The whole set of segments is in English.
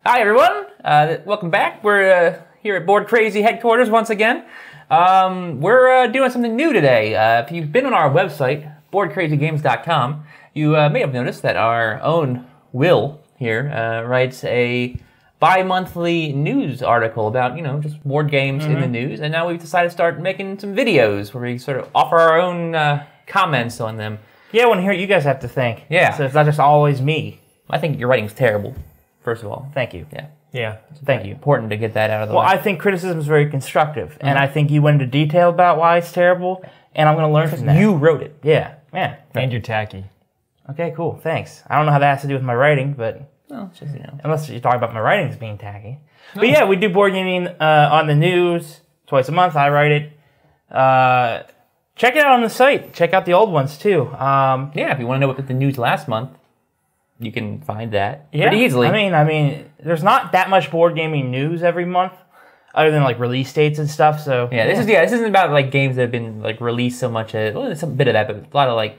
Hi everyone, welcome back. We're here at Board Crazy headquarters once again. We're doing something new today. If you've been on our website, boardcrazygames.com, you may have noticed that our own Will here writes a bi-monthly news article about, just board games in the news. And now we've decided to start making some videos where we sort of offer our own comments on them. Yeah, I want to hear what you guys have to think. Yeah. So it's not just always me. I think your writing's terrible, first of all. Thank you. Yeah. Yeah. Thank you. Important to get that out of the way. Well, I think criticism is very constructive, and I think you went into detail about why it's terrible, and I'm going to learn from that. You wrote it. Yeah. Yeah. And you're tacky. Okay, cool. Thanks. I don't know how that has to do with my writing, but Well, it's just, unless you're talking about my writing as being tacky. No. But yeah, we do board gaming on the news twice a month. I write it. Check it out on the site. Check out the old ones too. Yeah, if you want to know what was the news last month, you can find that pretty easily. I mean, there's not that much board gaming news every month, other than like release dates and stuff. So this isn't about like games that have been like released so much. Well, there's a bit of that, but a lot of like,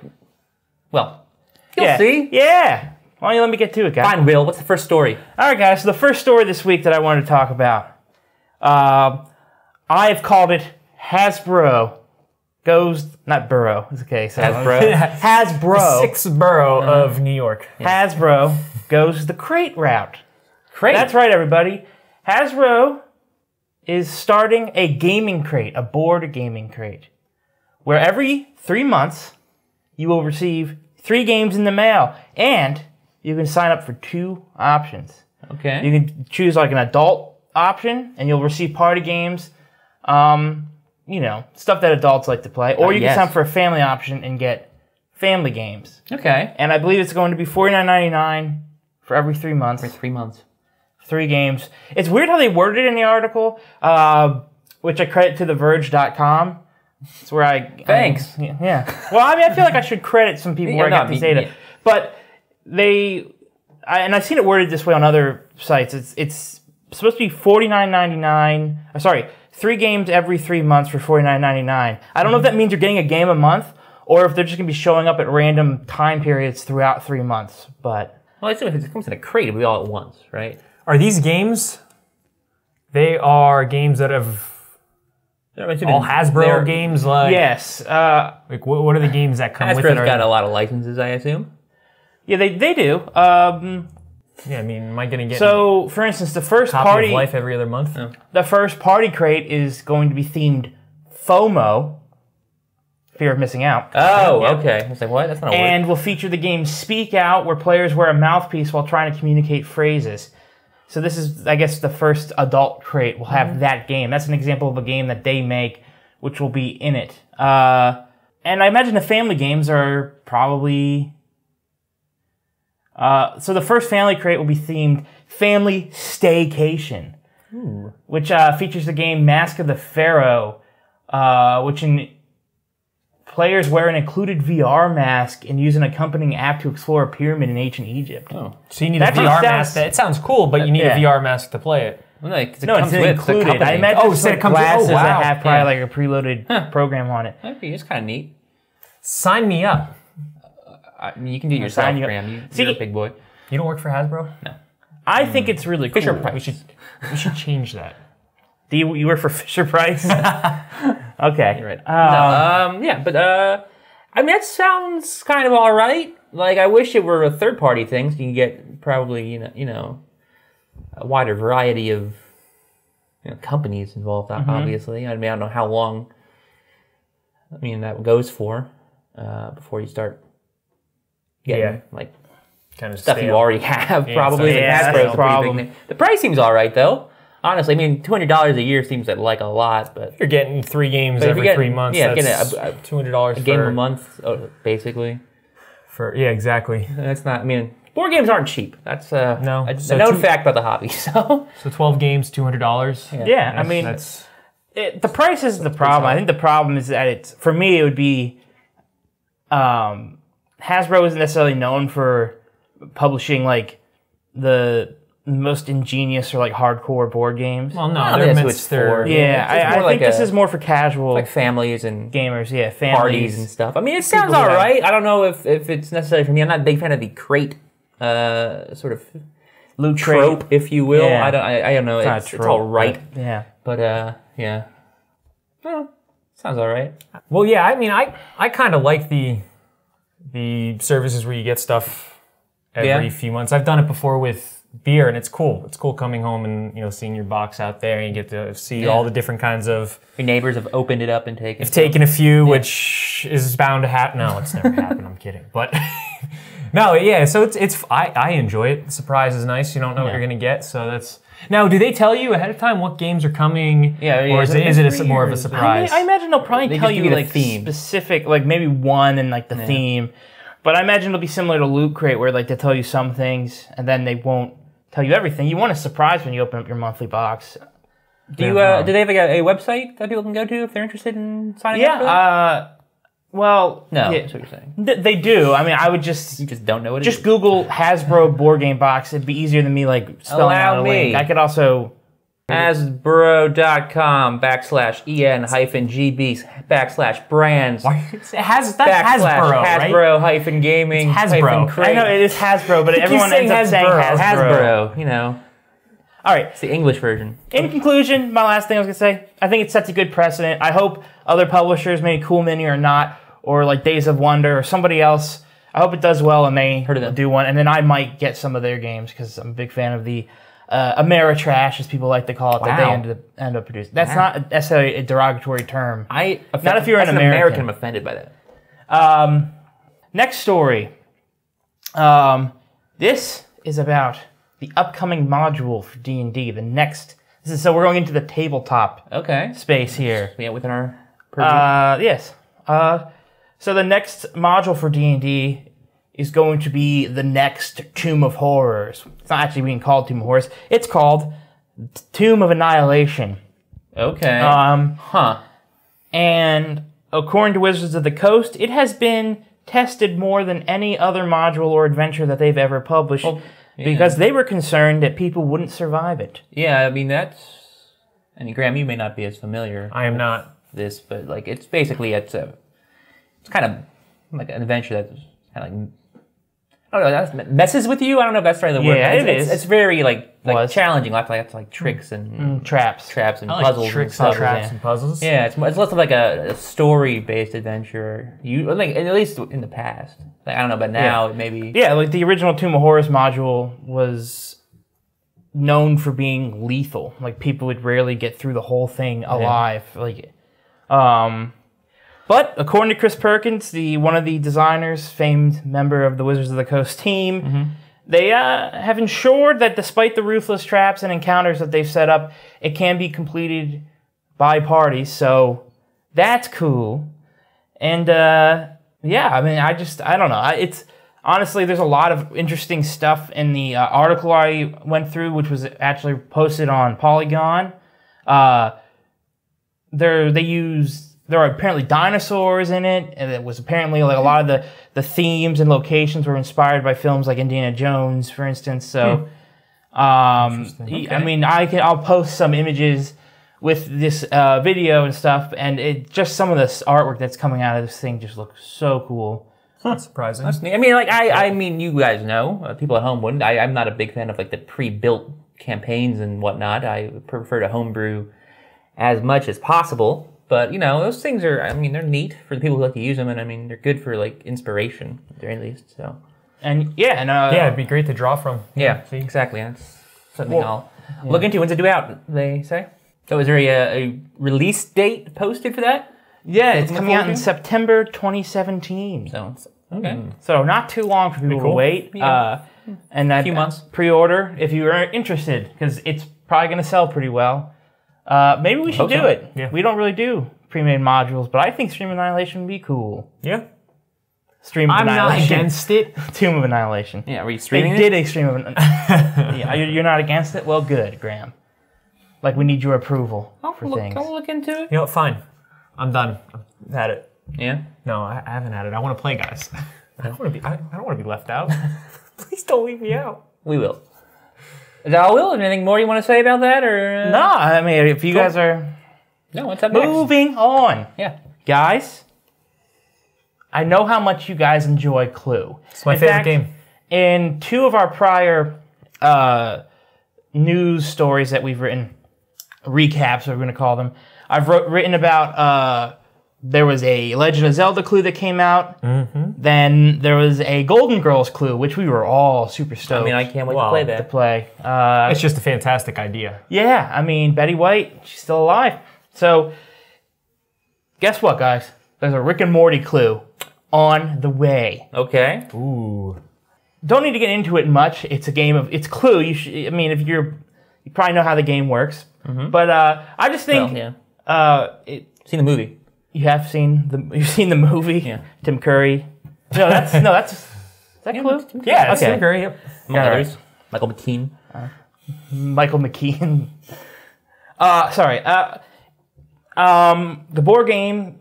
you'll see. Yeah. Why don't you let me get to it, guys? Fine, Will. What's the first story? All right, guys. So the first story this week that I wanted to talk about, I've called it Hasbro goes, not Burrow, it's okay. So Hasbro. Hasbro. The sixth borough of New York. Yeah. Hasbro goes the crate route. Crate? That's right, everybody. Hasbro is starting a gaming crate, a board gaming crate, where every 3 months you will receive 3 games in the mail, and you can sign up for 2 options. Okay. You can choose like an adult option, and you'll receive party games, stuff that adults like to play. Or you can sign up for a family option and get family games. Okay. And I believe it's going to be $49.99 for every 3 months. For 3 months. 3 games. It's weird how they worded it in the article, which I credit to TheVerge.com. It's where Thanks. Yeah. Well, I mean, I feel like I should credit some people where I got this data. Yeah. But I've seen it worded this way on other sites. It's supposed to be $49.99. Sorry, 3 games every 3 months for $49.99. I don't know if that means you're getting a game a month, or if they're just going to be showing up at random time periods throughout 3 months. But well, if it comes in a crate, it'll be all at once, right? Are these games? They are games that have all Hasbro games. Like yes. Like what are the games that come with it? Hasbro's got a lot of licenses, I assume. Yeah, they do. Yeah, I mean, am I going to get so, for instance, the first Copy party of Life every other month? Oh. The first party crate is going to be themed FOMO, fear of missing out. Oh, okay. I was like, what? That's not a word. And will feature the game Speak Out, where players wear a mouthpiece while trying to communicate phrases. So this is, I guess, the first adult crate will have that game. That's an example of a game that they make, which will be in it. And I imagine the family games are probably... so the first family crate will be themed Family Staycation, which features the game Mask of the Pharaoh, which players wear an included VR mask and use an accompanying app to explore a pyramid in ancient Egypt. Oh. So you need a VR mask. It sounds cool, but you need a VR mask to play it. Well, no, it's included. I imagine it's like glasses that have probably like a preloaded program on it. It's kind of neat. Sign me up. You can do it yourself, Graham. You're a big boy. You don't work for Hasbro? No. I think it's really cool. Fisher Price. We should change that. Do you work for Fisher Price? Okay. You're right. I mean, that sounds kind of all right. Like, I wish it were a third-party thing, so you can get probably, a wider variety of companies involved, obviously. I mean, I don't know how long, that goes for before you start getting, kind of stuff you already have, probably. That's the problem. The price seems all right, though. Honestly, $200 a year seems like a lot, but you're getting 3 games every 3 months. Yeah, that's $200 a game a month, basically. Exactly. That's not. Board games aren't cheap. That's a known fact about the hobby. So 12 games, $200. Yeah, the price isn't the problem. I think the problem is that for me, it would be Hasbro isn't necessarily known for publishing like the most ingenious or like hardcore board games. Well, no, they're meant for. Yeah, I think this is more for casual, like families and gamers. Yeah, families. Parties and stuff. It sounds all right. I don't know if it's necessarily for me. I'm not a big fan of the crate sort of loot trope, crate. if you will. Yeah. I don't know. It's all right. But, yeah. But yeah. Well, sounds all right. Well, yeah. I mean, I kind of like the services where you get stuff every few months. I've done it before with beer, and it's cool. It's cool coming home and seeing your box out there, and you get to see all the different kinds of. Your neighbors have opened it up and taken. Have taken a few, which is bound to happen. No, it's never happened. I'm kidding, but no, yeah. So it's I enjoy it. The surprise is nice. You don't know what you're gonna get, so that's. Now, do they tell you ahead of time what games are coming? Yeah, or is it more of a surprise? I imagine they'll probably tell you like theme. specific, like maybe one and like the theme. But I imagine it'll be similar to Loot Crate, where like they tell you some things and then they won't tell you everything. You want a surprise when you open up your monthly box. Do they have a website that people can go to if they're interested in signing up? Yeah. Well, no, that's what you're saying. They do. I mean, I would just... You just don't know what it just is. Google Hasbro board game box. It'd be easier than me, like, spelling out a link. I could also... Hasbro.com/en-gb/brands. That's Hasbro, Hasbro-gaming. Hasbro. I know it is Hasbro, but everyone ends up saying Hasbro. Hasbro, All right. It's the English version. In conclusion, my last thing I was going to say, I think it sets a good precedent. I hope other publishers, maybe Cool Mini or not, or like Days of Wonder or somebody else, I hope it does well and they do one. And then I might get some of their games because I'm a big fan of the Ameritrash, as people like to call it, that they end up producing. That's not necessarily a derogatory term. Not if you're an American. I'm offended by that. Next story. This is about the upcoming module for D&D. So we're going into the tabletop space here. Yeah, within our purview. Yes. So the next module for D&D is going to be the next Tomb of Horrors. It's not actually being called Tomb of Horrors. It's called Tomb of Annihilation. Okay. And according to Wizards of the Coast, it has been tested more than any other module or adventure that they've ever published because they were concerned that people wouldn't survive it. Yeah, I mean, and Graham, you may not be as familiar. I am not. This, but like it's basically it's kind of like an adventure that's kind of like I don't know, that messes with you. I don't know if that's right. The word. Yeah, it is. It's very like challenging. Lots like tricks and traps and puzzles, tricks and traps and puzzles. Yeah, it's less of like a story-based adventure. You like at least in the past. Like I don't know, but now maybe. Yeah, like the original Tomb of Horrors module was known for being lethal. Like people would rarely get through the whole thing alive. But according to Chris Perkins, one of the designers, famed member of the Wizards of the Coast team, they have ensured that despite the ruthless traps and encounters that they've set up, it can be completed by parties. So that's cool. And yeah, I mean, I don't know. It's honestly, there's a lot of interesting stuff in the article I went through, which was actually posted on Polygon. There are apparently dinosaurs in it, and it was apparently like a lot of the themes and locations were inspired by films like Indiana Jones, for instance. So, I mean, I'll post some images with this video and stuff, and just some of this artwork that's coming out of this thing just looks so cool. That's surprising. That's neat. I mean, like I mean, you guys know, people at home wouldn't. I'm not a big fan of like the pre-built campaigns and whatnot. I prefer to homebrew as much as possible. But, those things are, I mean, they're neat for the people who like to use them, and I mean, they're good for, like, inspiration, at the very least, so. And, it'd be great to draw from. Yeah, exactly. That's something I'll look into. When's it due out, they say? So is there a release date posted for that? Yeah, it's coming out in September 2017. So, okay. So not too long for people to wait. Yeah. And that few months. Pre-order, if you are interested, because it's probably going to sell pretty well. Maybe we should do it. Yeah. We don't really do pre-made modules, but I think Stream of Annihilation would be cool. Yeah. Stream of Annihilation. I'm not against it. Tomb of Annihilation. Yeah, are you streaming They did a Stream of Annihilation. Yeah, you're not against it? Well, good, Graham. Like, we need your approval for things. I'll look into it. You know what? Fine. I'm done. I've had it. Yeah? No, I haven't had it. I want to play, guys. I don't want to be left out. Please don't leave me out. We will. Is that all, Will? Anything more you want to say about that, or? No, I mean, if you guys are... No, what's up next? Moving on. Yeah. Guys, I know how much you guys enjoy Clue. It's my favorite game. In 2 of our prior news stories that we've written, recaps, we're going to call them. I've written about there was a Legend of Zelda clue that came out. Mm-hmm. Then there was a Golden Girls clue, which we were all super stoked. I mean, I can't wait to play that. It's just a fantastic idea. Yeah, I mean, Betty White, she's still alive. So, guess what, guys? There's a Rick and Morty clue on the way. Okay. Ooh. Don't need to get into it much. It's a game of it's Clue. I mean, if you probably know how the game works. Mm-hmm. But I just think seen the movie. You've seen the movie. Yeah. Tim Curry. That's is that Clue? Yeah, it's okay. Tim Curry. Yep. Among others. Michael McKean. Michael McKean. Sorry. The board game.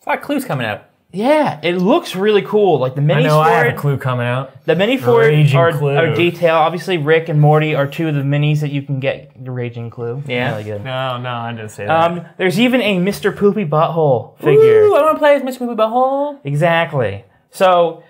A lot of clues coming out. Yeah, it looks really cool. Like the minis I know for I have it. a clue coming out. The mini for it are detailed. Obviously, Rick and Morty are two of the minis that you can get. The Raging Clue. Yeah. Really good. No, I didn't say that. There's even a Mr. Poopy Butthole figure. Ooh, I want to play as Mr. Poopy Butthole. Exactly. So,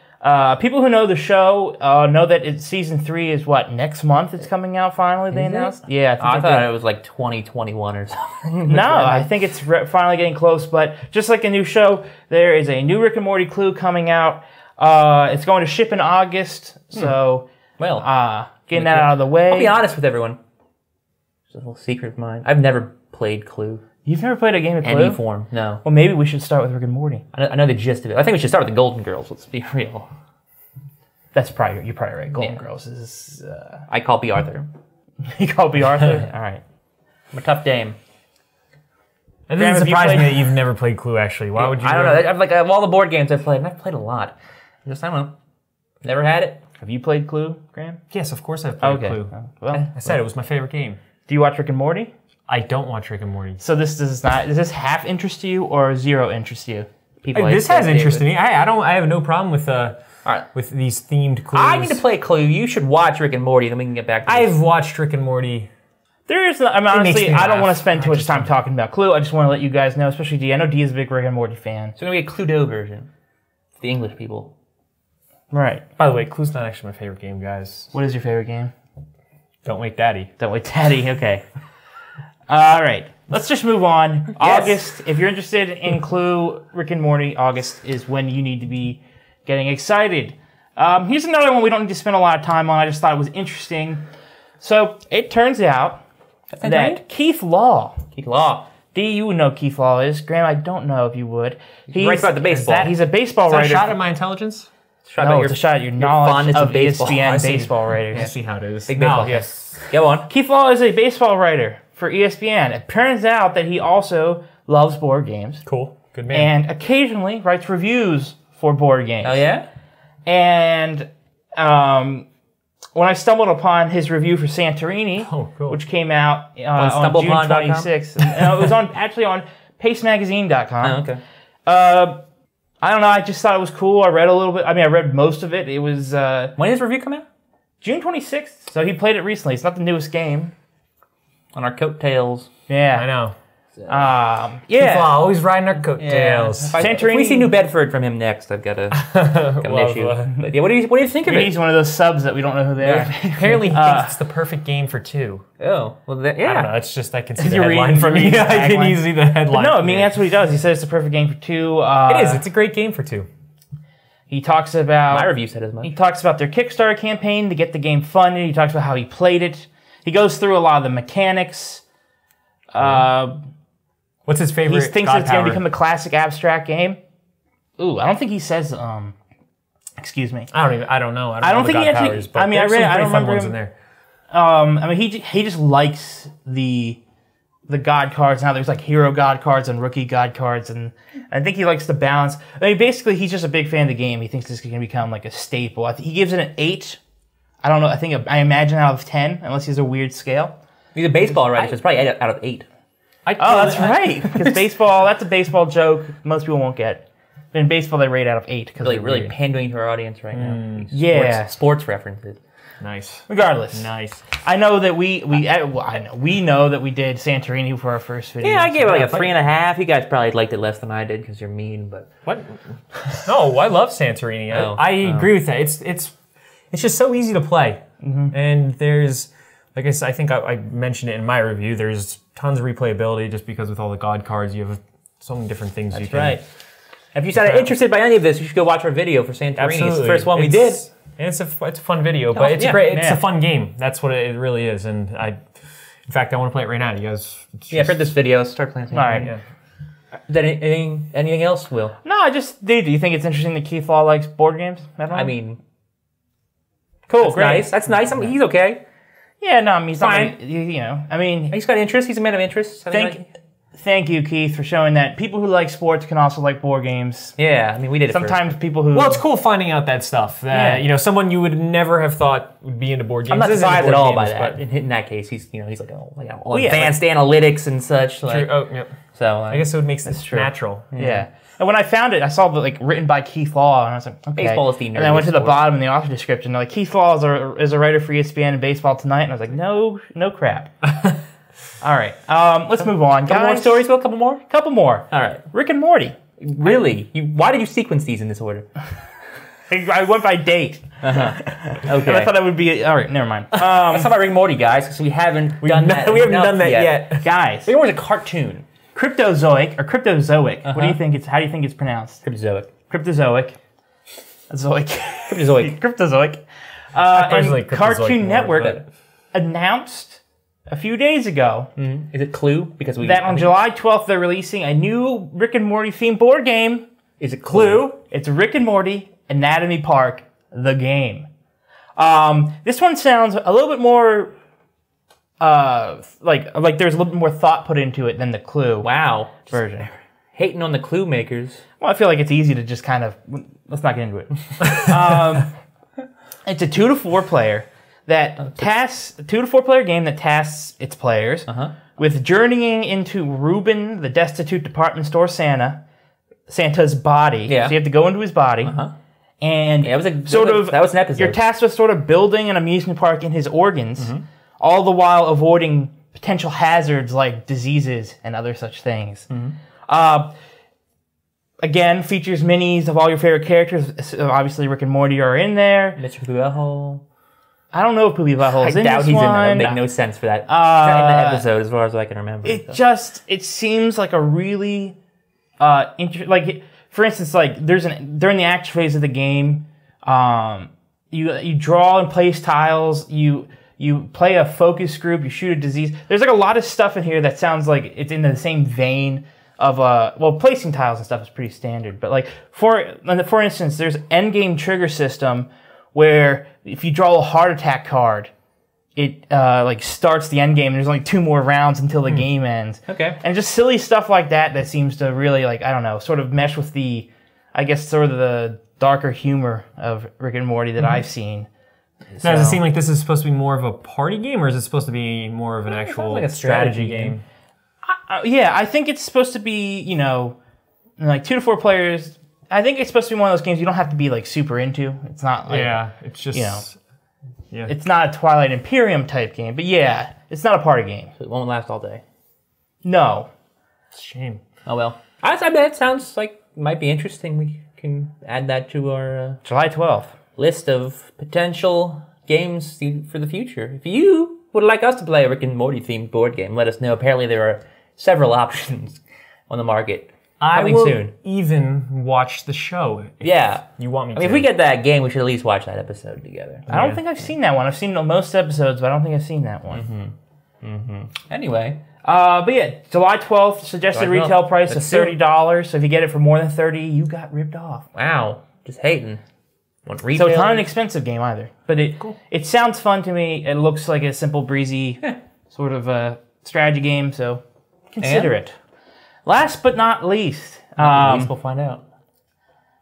people who know the show know that season 3 is next month it's coming out finally, they announced? Yeah. I thought it was like 2021 or something. No, I think it's finally getting close, but just like a new show, there is a new Rick and Morty clue coming out. It's going to ship in August, so getting that out of the way. I'll be honest with everyone. It's a little secret of mine. I've never played Clue. You've never played a game of Clue? Any form, no. Well, maybe we should start with Rick and Morty. I know the gist of it. I think we should start with the Golden Girls, let's be real. You're probably right. Golden Girls is... I call B. Arthur. You call B. Arthur? All right. I'm a tough dame. It doesn't surprise me that you've never played Clue, actually. Why would you? I don't know. I've of all the board games I've played, and I've played a lot. I don't know. Never had it. Have you played Clue, Graham? Yes, of course I've played Clue. Well, I said it was my favorite game. Do you watch Rick and Morty? I don't watch Rick and Morty. So does this half interest you or zero interest you? This has interest in me. I have no problem with with these themed clues. I need to play Clue. You should watch Rick and Morty, then we can get back to this. I've watched Rick and Morty. Honestly, I don't want to spend too much time talking about Clue. I just want to let you guys know, especially D. I know D is a big Rick and Morty fan. So it's going to be a Cluedo version for the English people. Right. By the way, Clue's not actually my favorite game, guys. What is your favorite game? Don't Wake Daddy. Don't Wake Daddy, okay. All right. Let's just move on. Yes. August, if you're interested in Clue, Rick and Morty, August is when you need to be getting excited. Here's another one we don't need to spend a lot of time on. I just thought it was interesting. So, it turns out that Keith Law. D, you would know Keith Law is. Graham, I don't know if you would. He writes about the baseball. He's a baseball writer. Is that a shot at my intelligence? It's a shot at your knowledge of ESPN baseball writers. I see how it is. Big baseball. Yes. Go on. Keith Law is a baseball writer for ESPN. It turns out that he also loves board games. Cool. Good man. And occasionally writes reviews for board games. Oh, yeah? And when I stumbled upon his review for Santorini, which came out on June 26th, it was actually on PaceMagazine.com. Oh, okay. I don't know. I just thought it was cool. I read a little bit. I mean, I read most of it. It was... when did his review come out? June 26th. So he played it recently. It's not the newest game. On our coattails. Yeah. I know. Yeah. People are always riding our coattails. Yeah. If we see New Bedford from him next, I've got an issue. But yeah, what do you think of it? He's one of those subs that we don't know who they are. Apparently he thinks it's the perfect game for two. Oh. Well, yeah. I don't know. It's just I can see the headline from me. I can easily see the headline. But no, I mean, that's what he does. He says it's the perfect game for two. It is. It's a great game for two. He talks about... My review said as much. He talks about their Kickstarter campaign to get the game funded. He talks about how he played it. He goes through a lot of the mechanics. What's his favorite? He thinks it's going to become a classic abstract game. Ooh, I don't think he says. Excuse me. I don't know. I don't think he actually. I mean, I read. I don't remember him. In there. I mean, he just likes the god cards. Now there's like hero god cards and rookie god cards, and I think he likes the balance. I mean, basically, he's just a big fan of the game. He thinks this is going to become like a staple. I think he gives it an 8. I don't know. I imagine out of 10, unless he has a weird scale. He's a baseball writer, so it's probably 8 out of 8. That's right. Because baseball, that's a baseball joke most people won't get. In baseball, they rate out of 8. Really pandering to our audience right now. Yeah. Sports references. Nice. Regardless. Nice. I know that we know that we did Santorini for our first video. Yeah, I gave it like a 3.5. You guys probably liked it less than I did because you're mean, but... What? No, I love Santorini. I agree with that. It's just so easy to play. And there's, like I think I mentioned it in my review, there's tons of replayability just because with all the God cards, you have so many different things you can... That's right. If you sound interested by any of this, you should go watch our video for Santorini. Absolutely. It's the first one we did. And it's a fun video, but it's great. It's a fun game. That's what it really is. And in fact, I want to play it right now. You guys... I've heard this video. Start playing Santorini. All right. Yeah. Is there anything else, Will? No, do you think it's interesting that Keith Law likes board games at all? I mean... cool, That's great. nice. That's nice. I mean, he's okay. Yeah, no, I mean, he's Fine. not, you know, I mean... He's got interest. He's a man of interest. Thank you, Keith, for showing that people who like sports can also like board games. Yeah, I mean, we did it Sometimes people who... Well, it's cool finding out that stuff. That, you know, someone you would never have thought would be into board games. I'm not isn't surprised into at board all by games, that. but- In that case, he's like all yeah, advanced analytics and such. Like, True. Oh, yep. So I guess it would make sense true. natural. Yeah. And when I found it, I saw the written by Keith Law, and I was like, okay. Baseball is the And then I went to the nerdiest bottom in the author description. They're like, Keith Law is a writer for ESPN and Baseball Tonight, and I was like, no crap. All right, let's move on. couple more stories, Will? Couple more? Couple more. All right. Rick and Morty. Really? Why did you sequence these in this order? I went by date. Okay. And I thought that would be... All right, never mind. Let's talk about Rick and Morty, guys, because we haven't done that. We haven't done that yet. Guys, Rick and Morty's a cartoon. Cryptozoic. What do you think how do you think it's pronounced? Cryptozoic. Cryptozoic. Zoic. Cryptozoic. Cryptozoic. personally And Cryptozoic Cartoon more, Network but- announced a few days ago Is it Clue? Because that on July 12th they're releasing a new Rick and Morty themed board game. Is it Clue? It's Rick and Morty Anatomy Park, the game. This one sounds a little bit more like there's a little bit more thought put into it than the Clue Wow. version. Hating on the Clue makers. Well, I feel like it's easy to just kind of... Let's not get into it. It's a 2 to 4 player that tasks... 2 to 4 player game that tasks its players with journeying into Reuben, the destitute department store Santa's body. Yeah. So you have to go into his body. And Yeah, that was an episode. You're tasked with sort of building an amusement park in his organs, all the while avoiding potential hazards like diseases and other such things. Again, features minis of all your favorite characters. Obviously, Rick and Morty are in there. Mr. Butthole. I don't know if Poopy Butthole's I in doubt this he's one. in there. That would make no sense for that. It's not in the episode, as far as I can remember. It seems like a really for instance, like during the action phase of the game, you draw and place tiles, you play a focus group, you shoot a disease. There's like a lot of stuff in here that sounds like it's in the same vein of placing tiles and stuff is pretty standard. But like for instance, there's end game trigger system where if you draw a heart attack card, it starts the end game. And there's only 2 more rounds until the game ends. Okay. And just silly stuff like that seems to really sort of mesh with the darker humor of Rick and Morty that I've seen. Now, does it seem like this is supposed to be more of a party game, or is it supposed to be more of an actual like a strategy game. Yeah, I think it's supposed to be, like 2 to 4 players. I think it's supposed to be one of those games you don't have to be like super into. It's not like it's just it's not a Twilight Imperium type game, but yeah, it's not a party game. So it won't last all day. No. It's a shame. Oh well. I bet it sounds like it might be interesting. We can add that to our July 12th. list of potential games for the future. If you would like us to play a Rick and Morty themed board game, let us know. Apparently there are several options on the market. Coming I will soon. even watch the show. Yeah. You want me I to? mean, if we get that game, we should at least watch that episode together. I don't think I've seen that one. I've seen most episodes, but I don't think I've seen that one. Anyway. But yeah, July 12th, suggested July 12th. retail price That's of $30. So if you get it for more than $30, you got ripped off. Wow. Just hating. Want So retail? it's not an expensive game either. But it sounds fun to me. It looks like a simple, breezy sort of strategy game. So consider it. Last but not least, At least we'll find out.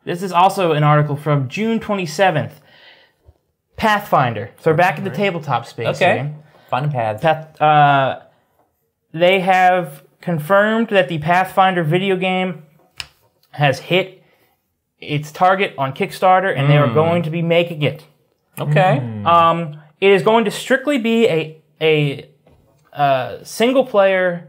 this is also an article from June 27th. Pathfinder. So we're back in the tabletop space. Okay. here. Fun paths. They have confirmed that the Pathfinder video game has hit its target on Kickstarter, and they are going to be making it. Okay. It is going to strictly be a single-player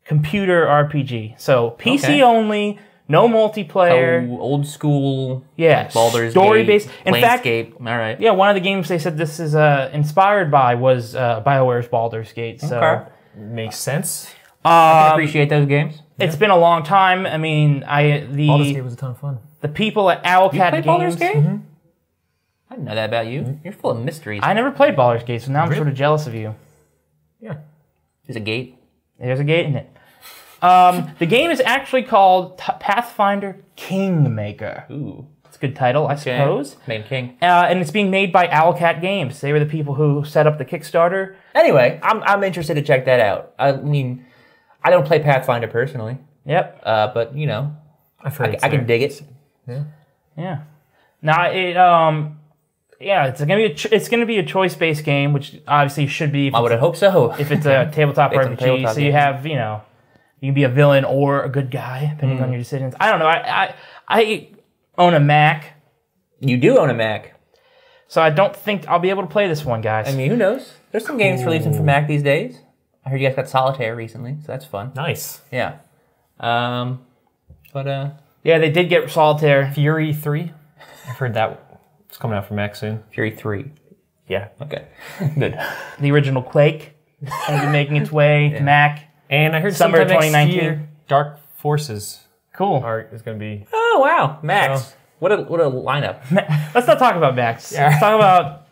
computer RPG. So PC only, No multiplayer. Oh, old school. Yeah, Baldur's story-based. Gate, In fact, Planescape. All right. yeah, one of the games they said this is inspired by was BioWare's Baldur's Gate. So Okay. Makes sense. I can appreciate those games. it's been a long time. I mean, Baldur's Gate was a ton of fun. the people at Owlcat You played Games. Baldur's Gate? I didn't know that about you. You're full of mysteries. I never played Baldur's Gate, so now I'm Really? sort of jealous of you. Yeah. There's a gate. There's a gate in it. The game is actually called Pathfinder Kingmaker. Ooh. It's a good title, I Okay. suppose. Main king. And it's being made by Owlcat Games. They were the people who set up the Kickstarter. Anyway, I'm interested to check that out. I mean, I don't play Pathfinder personally, Yep. but you know, I've heard I can dig it. Yeah. Now it's gonna be a choice-based game, which obviously should be I would have hoped so. if it's a tabletop It's a RPG. tabletop So you game. have you can be a villain or a good guy depending on your decisions. I don't know. I own a Mac, You do own a Mac. so I don't think I'll be able to play this one, guys. I mean, who knows? There's some games releasing for Mac these days. I heard you guys got Solitaire recently, so that's fun. Nice. Yeah. But yeah, they did get Solitaire. Fury 3. I've heard that it's coming out for Mac soon. Fury 3. Yeah. Okay. Good. The original Quake going to be making its way to Mac. And I heard Summer sometime next 2019. year, Dark Forces Cool. is going to be... Oh wow, Max. So- What a lineup. Let's not talk about Max. Yeah. Let's talk about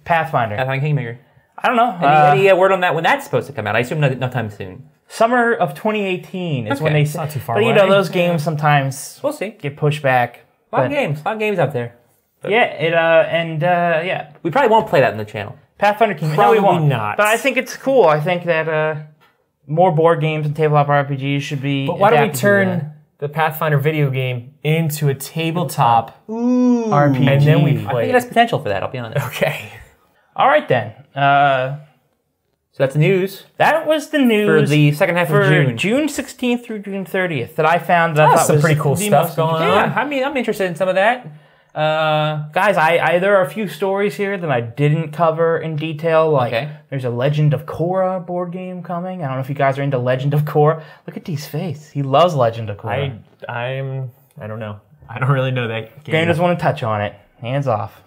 Pathfinder. Pathfinder Kingmaker. I don't know. Any word on that when that's supposed to come out? I assume no time soon. Summer of 2018 is when Okay. they It's not too far But away. those games sometimes We'll see. get pushed back. A lot But, of games out there. yeah, We probably won't play that on the channel. Pathfinder Kingmaker. Probably No, we won't. not. But I think it's cool. I think that more board games and tabletop RPGs should be. But why don't we adapted to turn the Pathfinder video game into a tabletop RPG? and then we I play think it it? has potential for that, I'll be honest. Okay. All right then. So that's the news That was the news for the second half for of June. June 16th through June 30th that I found that I That's thought some was pretty cool the stuff most going Yeah, on. I mean, I'm interested in some of that. Guys, there are a few stories here that I didn't cover in detail. Like, Okay. there's a Legend of Korra board game coming. I don't know if you guys are into Legend of Korra. Look at D's face. He loves Legend of Korra. I don't know. I don't really know that game. Graham doesn't want to touch on it. Hands off.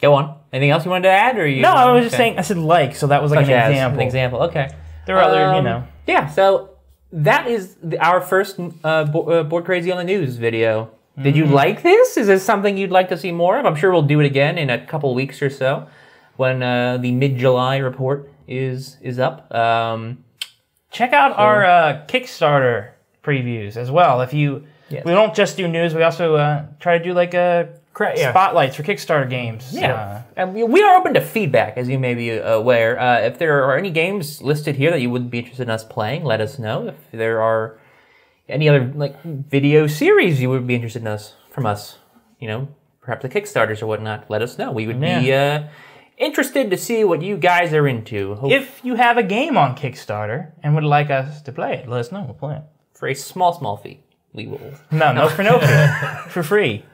Go on. Anything else you wanted to add, or you? No, I was just okay. saying, I said like, so that was like Such as an example. An example. Okay. There are other, Yeah. So that is our first Board Crazy on the News video. Did you like this? Is this something you'd like to see more of? I'm sure we'll do it again in a couple weeks or so when the mid-July report is up. Check out our Kickstarter previews as well. If you, Yes. we don't just do news, we also try to do like spotlights for Kickstarter games. Yeah. And we are open to feedback, as you may be aware. If there are any games listed here that you would be interested in us playing, let us know. If there are any other video series you would be interested in from us, perhaps the Kickstarters or whatnot, let us know. We would be interested to see what you guys are into. If you have a game on Kickstarter and would like us to play it, let us know. We'll play it. For a small fee, we will. No fee. For free.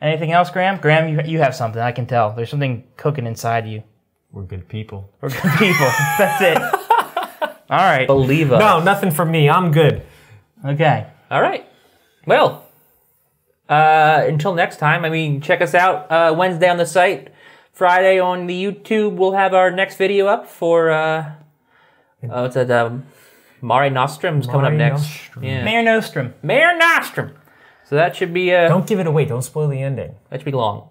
Anything else, Graham? Graham, you have something. I can tell. There's something cooking inside you. We're good people. We're good people. That's it. All right. Believe us. No, nothing from me. I'm good. Okay. All right. Well, until next time, check us out Wednesday on the site. Friday on the YouTube, we'll have our next video up for, what's that, Mare Nostrum's coming up next. Nostrum. Yeah. Mare Nostrum. Mare Nostrum. So that should be, Don't give it away. Don't spoil the ending. that should be long.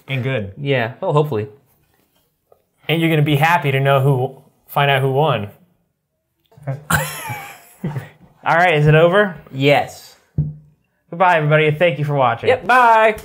And good. Yeah, well, hopefully. And you're going to be happy to find out who won. All right. Is it over? Yes. Goodbye, everybody. Thank you for watching. Yep, bye.